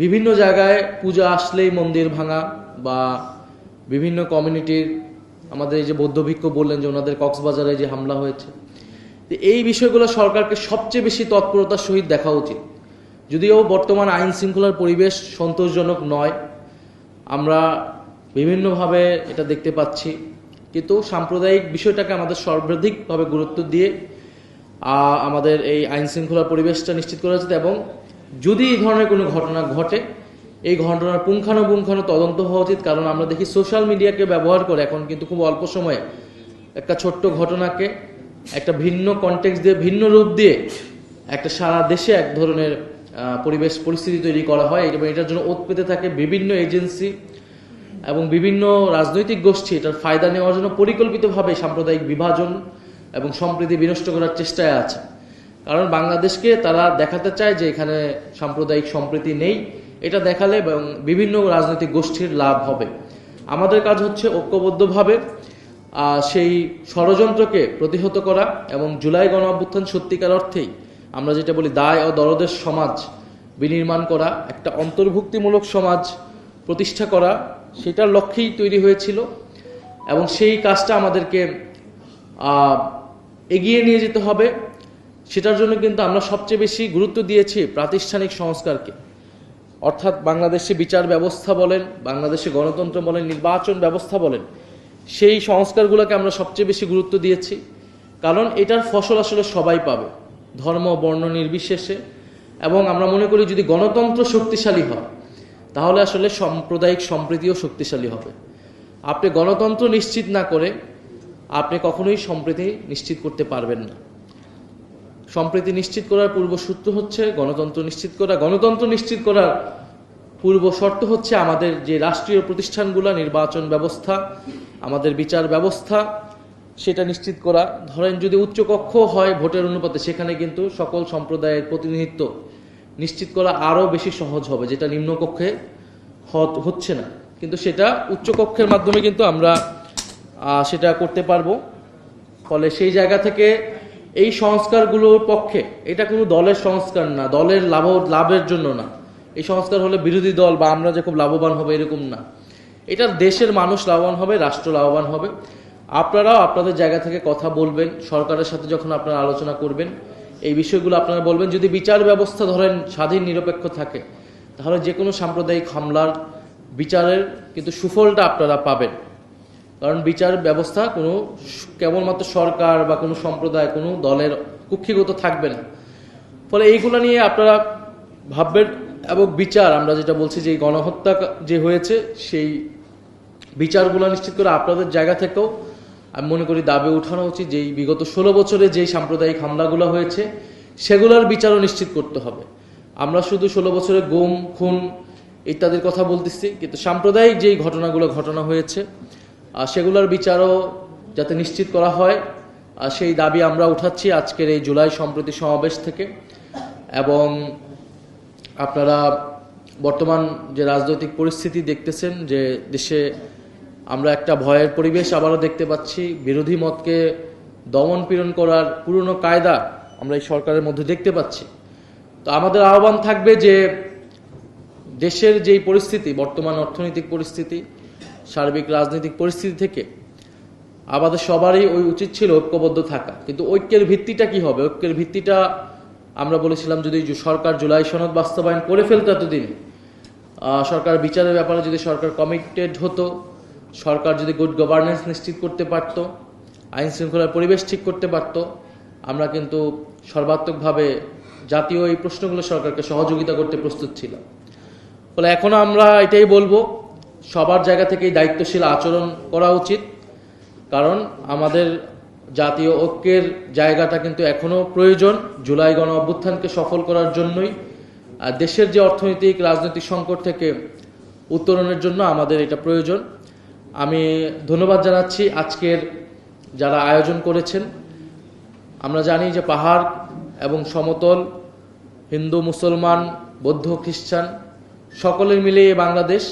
বিভিন্ন জায়গায় পূজা আসলেই মন্দির ভাঙা বা বিভিন্ন কমিউনিটির আমাদের এই যে বৌদ্ধ ভিক্ষু বললেন যে ওনাদের কক্সবাজারে যে হামলা হয়েছে, এই বিষয়গুলো সরকারকে সবচেয়ে বেশি তৎপরতার সহিত দেখা উচিত। যদিও বর্তমান আইন শৃঙ্খলার পরিবেশ সন্তোষজনক নয়, আমরা বিভিন্নভাবে এটা দেখতে পাচ্ছি, কিন্তু সাম্প্রদায়িক বিষয়টাকে আমাদের সর্বাধিকভাবে গুরুত্ব দিয়ে আমাদের এই আইন শৃঙ্খলার পরিবেশটা নিশ্চিত করা উচিত। এবং যদি এই ধরনের কোনো ঘটনা ঘটে, এই ঘটনার পুঙ্খানুপুঙ্খানু তদন্ত হওয়া উচিত। কারণ আমরা দেখি সোশ্যাল মিডিয়াকে ব্যবহার করে এখন কিন্তু খুব অল্প সময়ে একটা ছোট্ট ঘটনাকে একটা ভিন্ন কনটেক্সট দিয়ে, ভিন্ন রূপ দিয়ে একটা সারা দেশে এক ধরনের পরিবেশ পরিস্থিতি তৈরি করা হয় এবং এটার জন্য ওত পেতে থাকে বিভিন্ন এজেন্সি এবং বিভিন্ন রাজনৈতিক গোষ্ঠী। এটার ফায়দা নেওয়ার জন্য পরিকল্পিতভাবে সাম্প্রদায়িক বিভাজন এবং সম্প্রীতি বিনষ্ট করার চেষ্টায় আছে। কারণ বাংলাদেশকে তারা দেখাতে চায় যে এখানে সাম্প্রদায়িক সম্প্রীতি নেই, এটা দেখালে এবং বিভিন্ন রাজনৈতিক গোষ্ঠীর লাভ হবে। আমাদের কাজ হচ্ছে ঐক্যবদ্ধভাবে সেই ষড়যন্ত্রকে প্রতিহত করা এবং জুলাই গণ অভ্যুত্থান সত্যিকার অর্থেই আমরা যেটা বলি দায় ও দরদের সমাজ বিনির্মাণ করা, একটা অন্তর্ভুক্তিমূলক সমাজ প্রতিষ্ঠা করা, সেটার লক্ষ্যেই তৈরি হয়েছিল। এবং সেই কাজটা আমাদেরকে এগিয়ে নিয়ে যেতে হবে। সেটার জন্য কিন্তু আমরা সবচেয়ে বেশি গুরুত্ব দিয়েছি প্রাতিষ্ঠানিক সংস্কারকে, অর্থাৎ বাংলাদেশে বিচার ব্যবস্থা বলেন, বাংলাদেশে গণতন্ত্র বলেন, নির্বাচন ব্যবস্থা বলেন, সেই সংস্কারগুলোকে আমরা সবচেয়ে বেশি গুরুত্ব দিয়েছি। কারণ এটার ফসল আসলে সবাই পাবে, ধর্ম বর্ণ নির্বিশেষে। এবং আমরা মনে করি যদি গণতন্ত্র শক্তিশালী হয় তাহলে আসলে সাম্প্রদায়িক সম্প্রীতিও শক্তিশালী হবে। আপনি গণতন্ত্র নিশ্চিত না করে আপনি কখনোই সম্প্রীতি নিশ্চিত করতে পারবেন না। সম্প্রীতি নিশ্চিত করার পূর্বসূত্র হচ্ছে গণতন্ত্র নিশ্চিত করা। গণতন্ত্র নিশ্চিত করার পূর্ব শর্ত হচ্ছে আমাদের যে রাষ্ট্রীয় প্রতিষ্ঠানগুলো, নির্বাচন ব্যবস্থা, আমাদের বিচার ব্যবস্থা, সেটা নিশ্চিত করা। ধরেন যদি উচ্চকক্ষ হয় ভোটের অনুপাতে, সেখানে কিন্তু সকল সম্প্রদায়ের প্রতিনিধিত্ব নিশ্চিত করা আরও বেশি সহজ হবে, যেটা নিম্নকক্ষে হচ্ছে না। কিন্তু সেটা উচ্চকক্ষের মাধ্যমে কিন্তু আমরা সেটা করতে পারবো। ফলে সেই জায়গা থেকে এই সংস্কারগুলোর পক্ষে, এটা কোনো দলের সংস্কার না, দলের লাভের জন্য না। এই সংস্কার হলে বিরোধী দল বা আমরা যে খুব লাভবান হবে এরকম না, এটা দেশের মানুষ লাভবান হবে, রাষ্ট্র লাভবান হবে। আপনারাও আপনাদের জায়গা থেকে কথা বলবেন, সরকারের সাথে যখন আপনারা আলোচনা করবেন এই বিষয়গুলো আপনারা বলবেন। যদি বিচার ব্যবস্থা ধরেন স্বাধীন নিরপেক্ষ থাকে, তাহলে যে কোনো সাম্প্রদায়িক হামলার বিচারের কিন্তু সুফলটা আপনারা পাবেন। কারণ বিচার ব্যবস্থা কোনো কেবলমাত্র সরকার বা কোনো সম্প্রদায়, কোনো দলের কুক্ষিগত থাকবে না। ফলে এইগুলো নিয়ে আপনারা ভাববেন। এবং বিচার, আমরা যেটা বলছি যে গণহত্যা যে হয়েছে, সেই বিচারগুলো নিশ্চিত করে আপনাদের জায়গা থেকেও আমি মনে করি দাবি উঠানো উচিত। যেই বিগত 16 বছরে যেই সাম্প্রদায়িক হামলাগুলো হয়েছে সেগুলোর বিচারও নিশ্চিত করতে হবে। আমরা শুধু 16 বছরে গুম, খুন ইত্যাদির কথা বলতেছি, কিন্তু সাম্প্রদায়িক যেই ঘটনা হয়েছে সেগুলোর বিচারও যাতে নিশ্চিত করা হয়, সেই দাবি আমরা উঠাচ্ছি আজকের এই জুলাই সম্প্রীতি সমাবেশ থেকে। এবং আপনারা বর্তমান যে রাজনৈতিক পরিস্থিতি দেখতেছেন, যে দেশে আমরা একটা ভয়ের পরিবেশ আবারও দেখতে পাচ্ছি, বিরোধী মতকে দমন পীড়ন করার পুরনো কায়দা আমরা এই সরকারের মধ্যে দেখতে পাচ্ছি। তো আমাদের আহ্বান থাকবে যে দেশের যেই পরিস্থিতি, বর্তমান অর্থনৈতিক পরিস্থিতি, সার্বিক রাজনৈতিক পরিস্থিতি থেকে আমাদের সবারই উচিত ছিল ঐক্যবদ্ধ থাকা। কিন্তু ঐক্যের ভিত্তিটা কি হবে? ঐক্যের ভিত্তিটা আমরা বলেছিলাম যদি সরকার জুলাই সনদ বাস্তবায়ন করে ফেলতো, এতদিন সরকার বিচারের ব্যাপারে যদি সরকার কমিটেড হতো, সরকার যদি গুড গভর্নেন্স নিশ্চিত করতে পারত, আইন শৃঙ্খলার পরিবেশ ঠিক করতে পারত, আমরা কিন্তু সর্বাত্মকভাবে জাতীয় এই প্রশ্নগুলো সরকারকে সহযোগিতা করতে প্রস্তুত ছিলাম। ফলে এখনো আমরা এটাই বলবো, সবার জায়গা থেকেই দায়িত্বশীল আচরণ করা উচিত। কারণ আমাদের জাতীয় ঐক্যের জায়গাটা কিন্তু এখনো প্রয়োজন জুলাই গণ অভ্যুত্থানকে সফল করার জন্যই। আর দেশের যে অর্থনৈতিক রাজনৈতিক সংকট থেকে উত্তরণের জন্য আমাদের এটা প্রয়োজন। আমি ধন্যবাদ জানাচ্ছি আজকের যারা আয়োজন করেছেন। আমরা জানি যে পাহাড় এবং সমতল, হিন্দু মুসলমান বৌদ্ধ খ্রিস্টান সকলের মিলিয়ে বাংলাদেশ।